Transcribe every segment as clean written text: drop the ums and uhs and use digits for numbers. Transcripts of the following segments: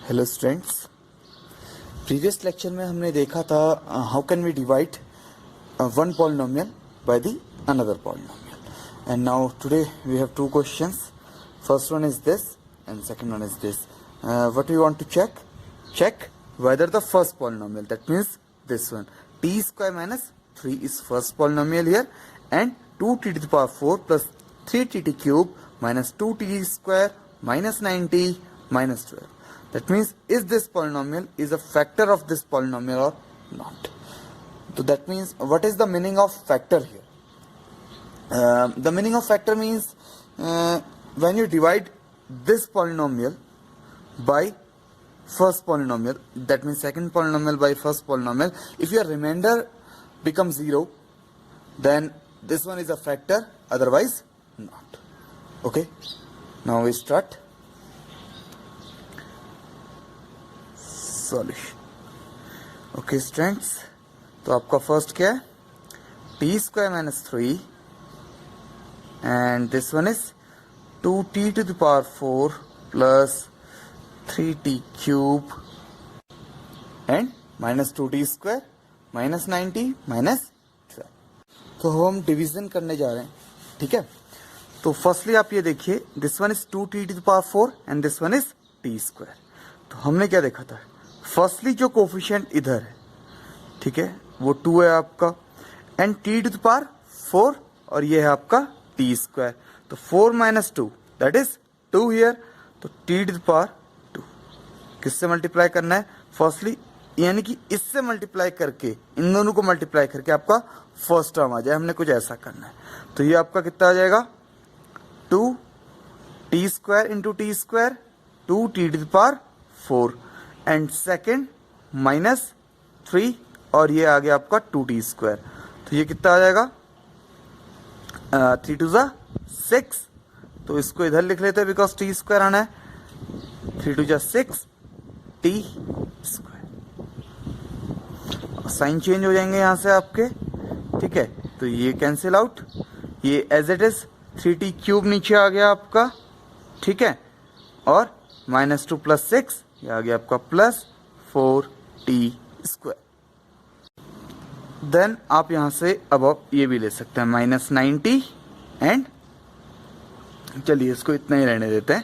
Hello students, previous lecture में हमने देखा था how can we divide one polynomial by the another polynomial, and now today we have two questions. First one is this and second one is this. What we want to check whether the first polynomial, that means this one, t square minus 3 is first polynomial here, and 2t to the power 4 plus 3t cube minus 2t square minus 90 minus 12. That means is this polynomial is a factor of this polynomial or not. So that means what is the meaning of factor here? The meaning of factor means when you divide this polynomial by first polynomial, that means second polynomial by first polynomial, if your remainder becomes 0, then this one is a factor, otherwise not. Okay, now we start solution. Okay students, तो आपका first क्या है, T square minus 3 and this one is 2t to the power 4 plus 3t cube and minus 2t square minus 90 minus 12. तो हम division करने जा रहे हैं. ठीक है, तो फर्स्टली आप ये देखिए, this one is 2t to the power 4 and this one is t square. तो हमने क्या देखा था, फर्स्टली जो कोफिशिएंट इधर है, ठीक है, वो 2 है आपका, and t to the power 4 और ये है आपका t स्क्वायर. तो 4 माइनस 2 दैट इज 2 हियर. तो t टू द पावर 2 किससे मल्टीप्लाई करना है, फर्स्टली यानी कि इससे मल्टीप्लाई करके, इन दोनों को मल्टीप्लाई करके आपका फर्स्ट टर्म आ जाए, हमने कुछ ऐसा करना है. तो ये आपका कितना आ जाएगा, 2 t square into t square, 2 t to the power 4 and second minus 3 और ये आ गया आपका 2t स्क्वायर. तो ये कितना आ जाएगा, 3 2 6. तो इसको इधर लिख लेते हैं बिकॉज t स्क्वायर आना है. 3 2 6 t स्क्वायर. साइन चेंज हो जाएंगे यहाँ से आपके. ठीक है, तो ये कैंसिल आउट, ये as it is 3t cube नीचे आ गया आपका. ठीक है, और माइनस 2 प्लस 6 ये आ गया आपका प्लस 4t स्क्वायर. देन आप यहां से अब ये भी ले सकते हैं माइनस 90 एंड, चलिए इसको इतना ही रहने देते हैं.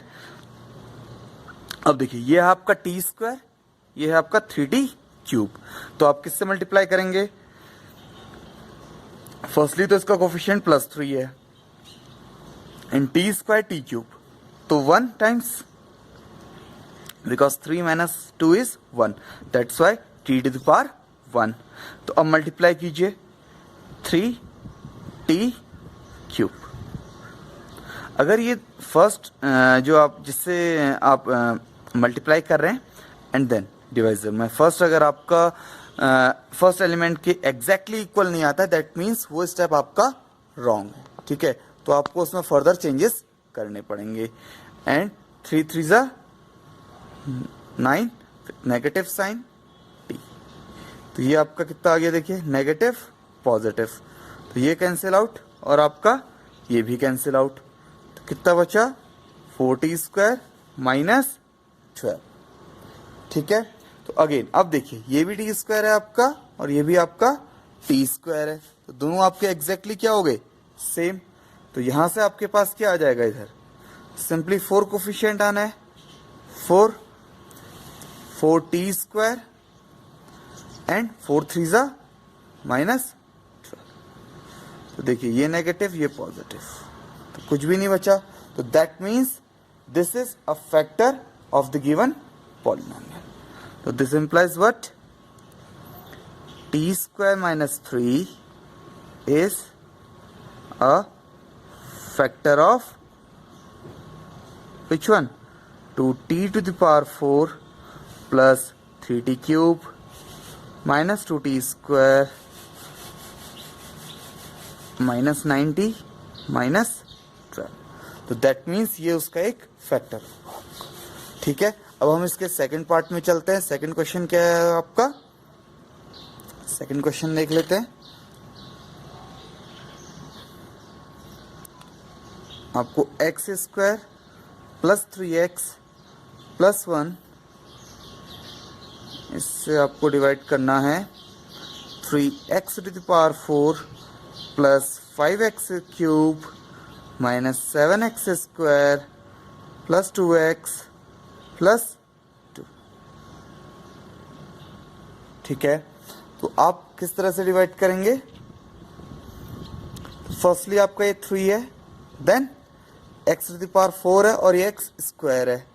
अब देखिए, ये है आपका टी स्क्वायर, ये है आपका 3t क्यूब. तो आप किससे मल्टीप्लाई करेंगे, फर्स्टली तो इसका कोफिशिएंट प्लस 3 है and t square t cube, तो 1 times, because 3 minus 2 is 1, that's why t to the power 1. तो अब मल्टीप्लाई कीजिए 3t क्यूब. अगर ये फर्स्ट जो आप जिससे आप मल्टीप्लाई कर रहे हैं एंड देन डिवाइजर में फर्स्ट, अगर आपका फर्स्ट एलिमेंट के एग्जैक्टली इक्वल नहीं आता, दैट मीन्स वो स्टेप आपका रॉन्ग है. ठीक है, तो आपको उसमें फर्दर चेंजेस करने पड़ेंगे. And 3 3 9 negative sign. तो ये आपका कितना आ गया, देखिए नेगेटिव पॉजिटिव. तो ये कैंसिल आउट और आपका ये भी कैंसिल आउट. तो कितना बचा, 4t स्क्वायर माइनस 12. ठीक है, तो अगेन अब देखिए, ये भी t स्क्वायर है आपका और ये भी आपका t स्क्वायर है. तो दोनों आपके एग्जैक्टली क्या हो गए, सेम. तो यहां से आपके पास क्या आ जाएगा, इधर सिंपली 4 कोफिशिएंट आना है, 4t स्क्वायर एंड 4 3 माइनस 12. तो देखिए, ये नेगेटिव ये पॉजिटिव, तो कुछ भी नहीं बचा. तो that means this is a factor of the given polynomial. तो this implies what, t square minus 3 is a factor of which one, 2t to the power 4 plus 3t cube minus 2t square minus 90 minus 12. तो that means ये उसका एक factor. ठीक है, अब हम इसके सेकंड पार्ट में चलते हैं. सेकंड क्वेश्चन क्या है आपका, सेकंड क्वेश्चन देख लेते हैं. आपको x square plus 3x plus 1 इससे आपको डिवाइड करना है 3x to the power 4 plus 5x cube minus 7x square plus 2x plus 2। ठीक है, तो आप किस तरह से डिवाइड करेंगे? फर्स्टली आपका ये 3 है, then x to the power 4 है और ये x स्क्वायर है।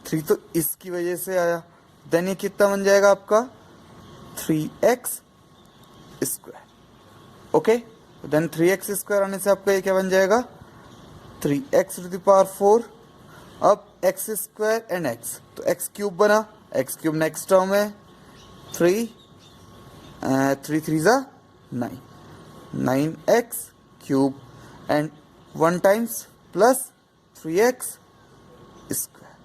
3 तो इसकी वजह से आया, देन ये कितना बन जाएगा आपका 3x square. Okay, then 3x square आने से आपका ये क्या बन जाएगा 3x टू द पावर 4। अब x स्क्वायर एंड x, तो x क्यूब बना, x क्यूब नेक्स्ट टर्म है 3 3 जा 9, 9x cube and 1 times plus 3x square.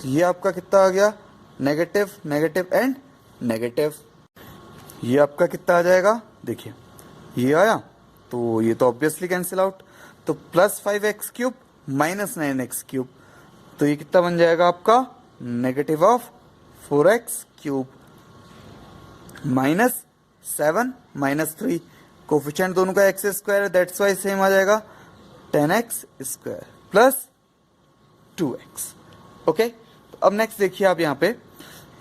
तो ये आपका कितना आ गया नेगेटिव, नेगेटिव एंड नेगेटिव। ये आपका कितना आ जाएगा, देखिए ये आया, तो ये तो ऑब्वियसली कैंसिल आउट। तो plus 5x cube minus 9x cube, तो ये कितना बन जाएगा आपका negative of 4x cube minus 7 minus 3, coefficient दोनों का x स्क्वायर है, दैट्स वाई सेम आ जाएगा 10x square plus 2x। Okay, तो अब नेक्स्ट देखिए आप यहाँ पे,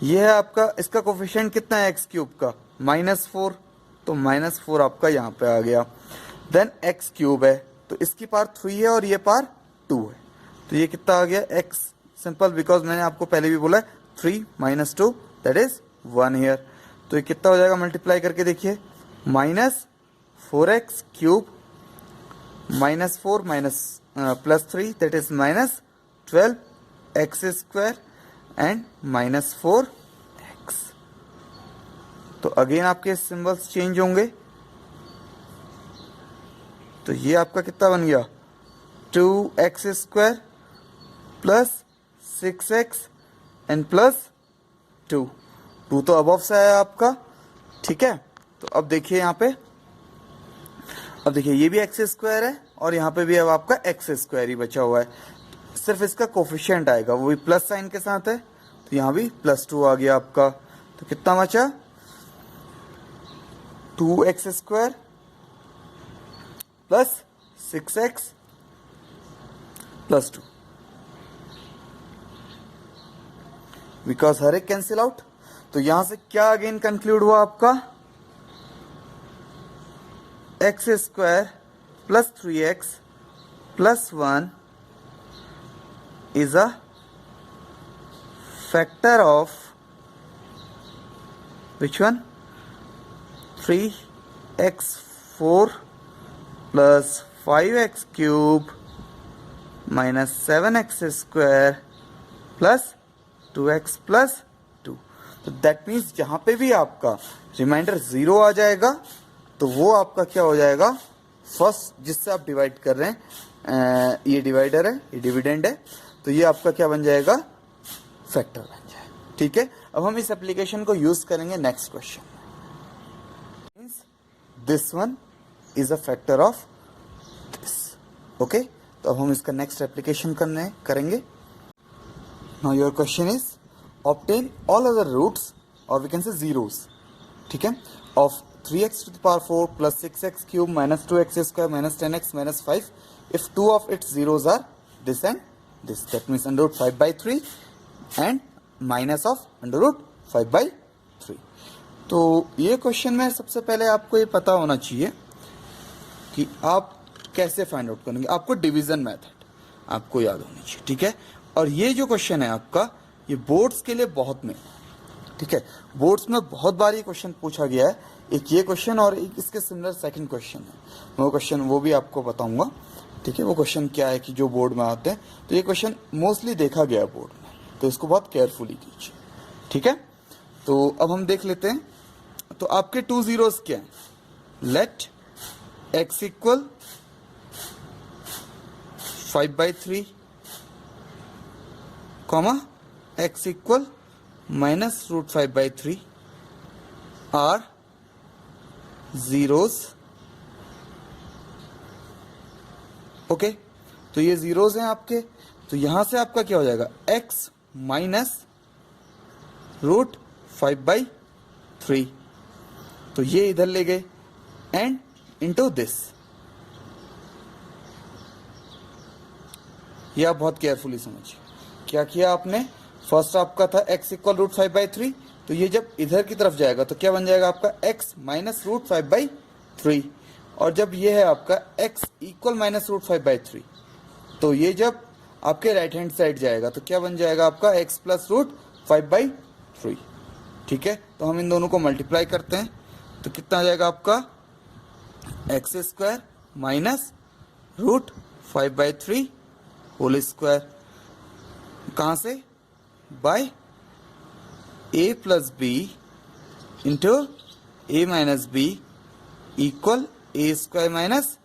ये है आपका, इसका कोफिशिएंट कितना है x क्यूब का -4, तो -4 आपका यहाँ पे आ गया। देन x क्यूब है, तो इसकी पावर 3 है और ये पावर 2 है, तो ये कितना आ गया x, सिंपल, बिकॉज मैंने आपको पहले भी बोला है 3 माइनस 2 दैट इज 1 हियर। तो ये कितना हो जाएगा, मल्टीप्लाई करके देखिए, -4x cube -4 minus plus 3 that is -12x square and -4x। तो अगेन आपके सिंबल्स चेंज होंगे, तो ये आपका कितना बन गया 2x square plus 6x and plus 2 तो अबव से आया आपका। ठीक है, तो अब देखिए यहाँ पे, अब देखिए ये भी x स्क्वायर है और यहाँ पे भी अब आपका x स्क्वायर ही बचा हुआ है, सिर्फ इसका कोफिशिएंट आएगा, वो भी प्लस साइन के साथ है, तो यहाँ भी +2 आ गया आपका। तो कितना बचा 2x square plus 6x plus 2, because हर एक कैंसिल आउट। तो यहां से क्या अगेन कंक्लूड हुआ आपका, x square plus 3x plus 1 is a factor of which one 3x4 plus 5x cube minus 7x square plus 2x plus 2। तो that means जहां पे भी आपका रिमाइंडर 0 आ जाएगा तो वो आपका क्या हो जाएगा, फर्स्ट जिससे आप डिवाइड कर रहे हैं, ये डिवाइडर है, ये डिविडेंड है, तो ये आपका क्या बन जाएगा फैक्टर बन जाएगा। ठीक है, अब हम इस एप्लीकेशन को यूज करेंगे next question. Means this one is a factor of this. Okay, तो अब हम इसका नेक्स्ट एप्लीकेशन करेंगे। Now your question is obtain all other roots और वी कैन से जीरोस, ठीक है, of 3x to the power 4 plus 6x cube minus 2x square minus 10x minus 5 if two of its zeros are this and this, that means under root 5 by 3 and minus of under root 5 by 3। तो ये question में सबसे पहले आपको ये पता होना चाहिए कि आप कैसे फाइंड आउट करेंगे, आपको डिवीजन मेथड आपको याद होनी चाहिए। ठीक है, और ये जो क्वेश्चन है आपका, ये बोर्ड्स के लिए बहुत में, ठीक है, बोर्ड्स में बहुत बार ये क्वेश्चन पूछा गया है, एक ये क्वेश्चन और एक इसके सिमिलर सेकंड क्वेश्चन है, वो क्वेश्चन वो भी आपको बताऊंगा। ठीक है, वो क्वेश्चन क्या है कि जो बोर्ड में आते हैं, तो ये क्वेश्चन मोस्टली देखा गया है बोर्ड में, तो इसको बहुत केयरफुली कीजिए। ठीक है, तो अब हम देख लेते हैं। तो आपके 2 zeros क्या है, let x equal 5/3 comma x equal -√5/3 are zeros. Okay, तो ये जीरोस हैं आपके, तो यहां से आपका क्या हो जाएगा x माइनस रूट 5/3, तो ये इधर ले गए एंड इंटू दिस। ये आप बहुत केयरफुली समझिए। क्या किया आपने, फर्स्ट आपका था x इक्वल रूट 5/3, तो ये जब इधर की तरफ जाएगा तो क्या बन जाएगा आपका x माइनस रूट 5/3, और जब ये है आपका x इक्वल माइनस रूट 5/3, तो ये जब आपके राइट हैंड साइड जाएगा तो क्या बन जाएगा आपका x प्लस रूट 5/3। ठीक है, तो हम इन दोनों को मल्टीप्लाई करते हैं तो कितना आ जाएगा आपका x² minus root 5/3 whole square, कहाँ से, by a plus b into a minus b equal a² minus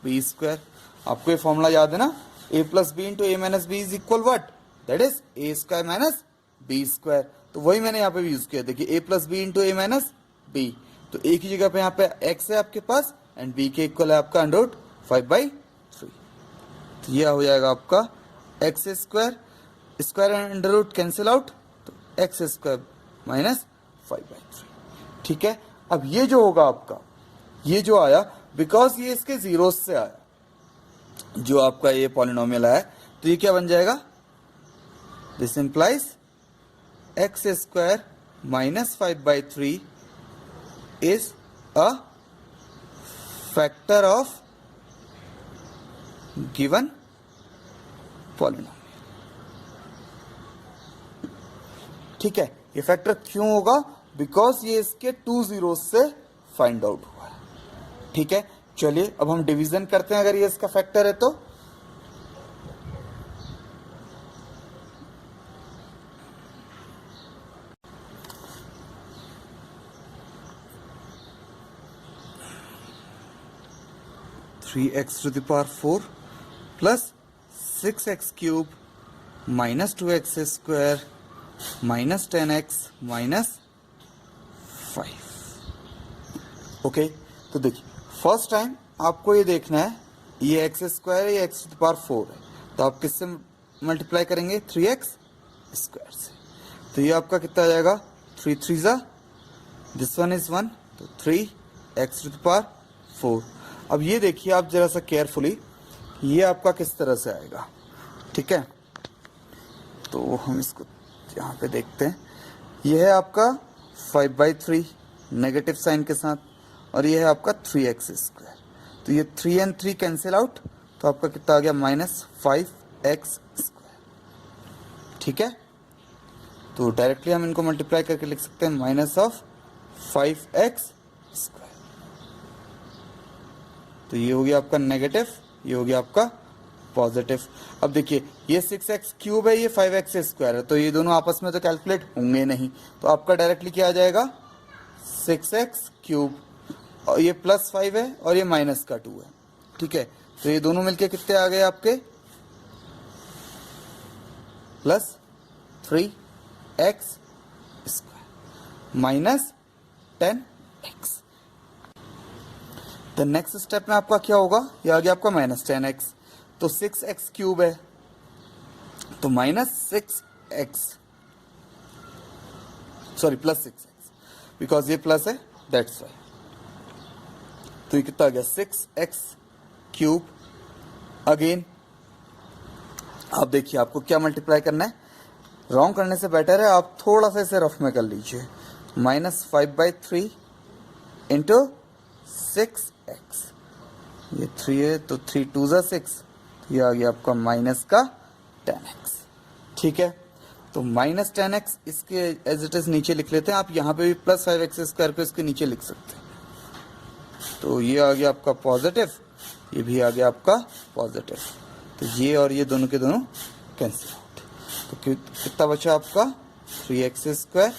b²। आपको ये फॉर्मूला याद है ना, a plus b into a minus b is equal what, that is a² minus b²। तो वही मैंने यहाँ पे भी यूज किया। देखिए a plus b into a minus b, तो एक ही जगह पे यहाँ पे x है आपके पास एंड b के इक्वल है आपका अंडर रूट 5/3। तो यह हो जाएगा आपका x² square and under root cancel out, तो x² माइनस 5/3। ठीक है, अब ये जो होगा आपका, ये जो आया बिकॉज ये इसके जीरोस से आया, जो आपका ये पॉलिनोमियल आया, तो ये क्या बन जाएगा, this implies x² minus 5/3 is a factor of given polynomial. ठीक है, ये फैक्टर क्यों होगा, बिकॉज ये इसके 2 जीरो से फाइंड आउट हुआ है। ठीक है, चलिए अब हम डिवीजन करते हैं अगर ये इसका फैक्टर है तो। Three x to the power 4 plus 6x³ minus 2x² minus 10x minus 5। Okay, तो देखिए फर्स्ट टाइम आपको ये देखना है, ये x² है, ये x टू द पावर 4 है, तो आप किससे मल्टीप्लाई करेंगे, 3x² से। तो ये आपका कितना आ जाएगा, 3 3 जा, दिस वन इज 1, तो 3x टू द पावर 4। अब ये देखिए आप जरा सा केयरफुली, ये आपका किस तरह से आएगा। ठीक है, तो हम इसको यहाँ पे देखते हैं। ये है आपका 5/3 नेगेटिव साइन के साथ, और ये है आपका 3x²। तो ये 3 and 3 कैंसिल आउट, तो आपका कितना आ गया, माइनस 5x²। ठीक है, तो डायरेक्टली हम इनको मल्टीप्लाई करके लिख सकते हैं माइनस ऑफ 5x²। तो ये हो गया आपका नेगेटिव, ये हो गया आपका पॉजिटिव। अब देखिए ये 6x³ है, ये 5x² है, तो ये दोनों आपस में तो कैलकुलेट होंगे नहीं, तो आपका डायरेक्टली क्या आ जाएगा, 6x³, और ये प्लस 5 है और ये माइनस का 2 है। ठीक है, तो ये दोनों मिलके कितने आ गए आपके, प्लस 3x² माइनस 10x। तो नेक्स्ट स्टेप में आपका क्या होगा, ये आ गया आपका माइनस 10x, तो 6x³ है, तो minus 6x, sorry plus 6x, because ये प्लस है दैट्स वाई। तो ये कितना आ गया, 6x³ अगेन। आप देखिए आपको क्या मल्टीप्लाई करना है, रॉन्ग करने से बेटर है आप थोड़ा सा इसे रफ में कर लीजिए, माइनस 5/3 इंटू 6x, ये 3 है तो 3 2 जा 6, ये आ गया आपका माइनस का 10x। ठीक है, तो माइनस 10x इसके एज इट इज नीचे लिख लेते हैं, आप यहाँ पे भी प्लस 5x² को इसके नीचे लिख सकते हैं। तो ये आ गया आपका पॉजिटिव, ये भी आ गया आपका पॉजिटिव, तो ये और ये दोनों के दोनों कैंसिल आउट। तो कितना बचा आपका, 3x²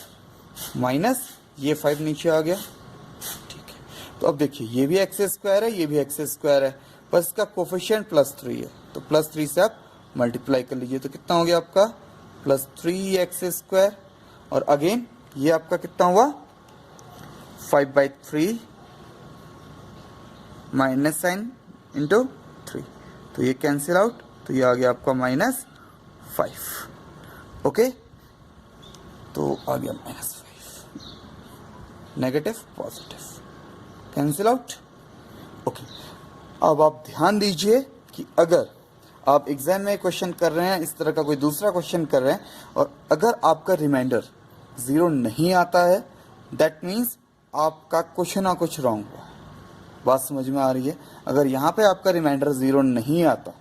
माइनस ये 5 नीचे आ गया। ठीक है, तो अब देखिए ये भी x² है, ये भी x² है, बस इसका कोफिशिएंट +3 है, तो +3 से आप मल्टीप्लाई कर लीजिए, तो कितना हो गया आपका, प्लस 3x², और अगेन ये आपका कितना हुआ, 5/3 माइनस साइन इंटू 3, तो ये कैंसिल आउट, तो ये आ गया आपका -5। ओके, तो आ गया -5, negative positive cancel out. Okay, अब आप ध्यान दीजिए कि अगर आप एग्जाम में क्वेश्चन कर रहे हैं, इस तरह का कोई दूसरा क्वेश्चन कर रहे हैं, और अगर आपका रिमाइंडर 0 नहीं आता है, दैट मीन्स आपका कुछ ना कुछ रॉन्ग हुआ। बात समझ में आ रही है? अगर यहाँ पे आपका रिमाइंडर 0 नहीं आता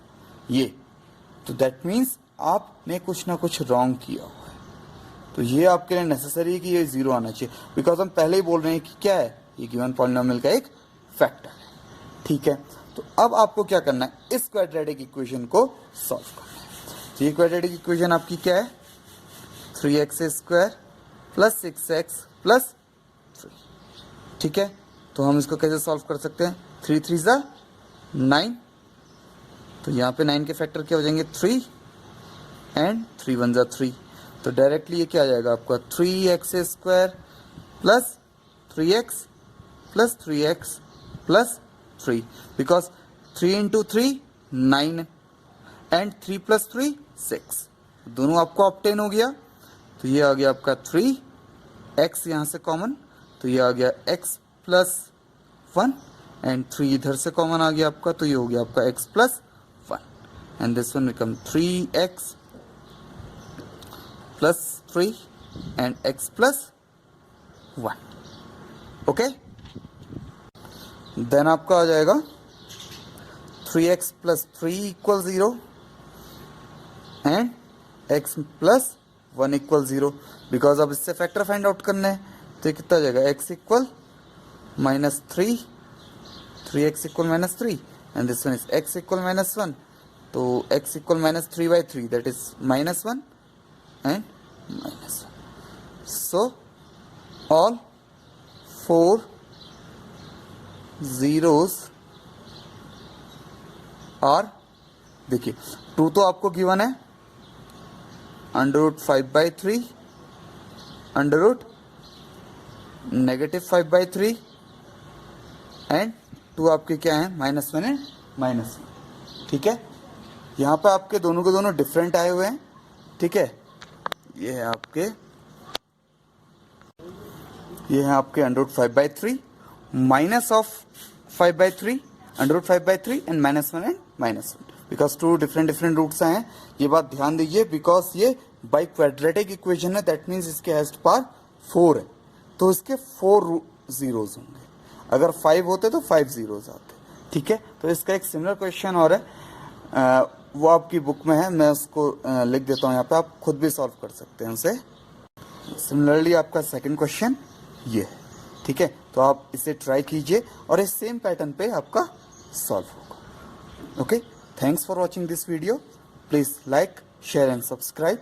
ये, तो दैट मीन्स आपने कुछ ना कुछ रॉन्ग किया हुआ है। तो ये आपके लिए नेसेसरी है कि ये 0 आना चाहिए, बिकॉज हम पहले ही बोल रहे हैं कि क्या है, ये गिवन पॉलिनोमियल का एक फैक्टर है। ठीक है, तो अब आपको क्या करना है, इस क्वाड्रेटिक इक्वेशन को सॉल्व करना है। तो ये क्वाड्रेटिक इक्वेशन आपकी क्या है, 3x² + 6x + 3। ठीक है, तो हम इसको कैसे सॉल्व कर सकते हैं, 3 3 ज़ा 9, तो यहाँ पे 9 के फैक्टर क्या हो जाएंगे, 3 एंड 3 1 ज़ा 3, तो डायरेक्टली ये क्या आ जाएगा आपका 3x² + 3x + 3x + 3, because 3 × 3 9 and 3 + 3 6, दोनों आपको ऑब्टेन हो गया। तो ये आ गया आपका 3x यहाँ से कॉमन, तो ये आ गया x + 1 एंड 3 इधर से कॉमन आ गया आपका, तो ये हो गया आपका x + 1 and this one become 3x + 3 and x + 1। Okay, then आपका आ जाएगा 3x + 3 = 0 एंड x + 1 = 0, बिकॉज अब इससे फैक्टर फाइंड आउट करना है। तो ये कितना आ जाएगा, x = -3, 3x = -3 and this one is x = -1, तो x = -3/3 that is -1 and -1। So all 4 zeros are, देखिए 2 तो आपको गिवन है, √5/3, -5/3 एंड 2 आपके क्या है, -1 एंड -1। ठीक है, यहाँ पे आपके दोनों के दोनों डिफरेंट आए हुए हैं। ठीक है, ये है आपके √5/3 -5/3, √5/3 and -1 and -1, because 2 different roots आए हैं। ये बात ध्यान दीजिए, बिकॉज ये बाई क्वाड्रेटिक इक्वेशन है, दैट मीन्स इसके हाईएस्ट पावर 4 है, तो इसके 4 zeros होंगे। अगर 5 होते तो 5 zeros आते। ठीक है, तो इसका एक सिमिलर क्वेश्चन और है, वो आपकी बुक में है, मैं उसको लिख देता हूँ यहाँ पे, आप खुद भी सॉल्व कर सकते हैं उसे। सिमिलरली आपका सेकंड क्वेश्चन ये है। ठीक है, तो आप इसे ट्राई कीजिए और इस सेम पैटर्न पे आपका सॉल्व होगा। Okay, thanks for watching this video, please like, share and subscribe.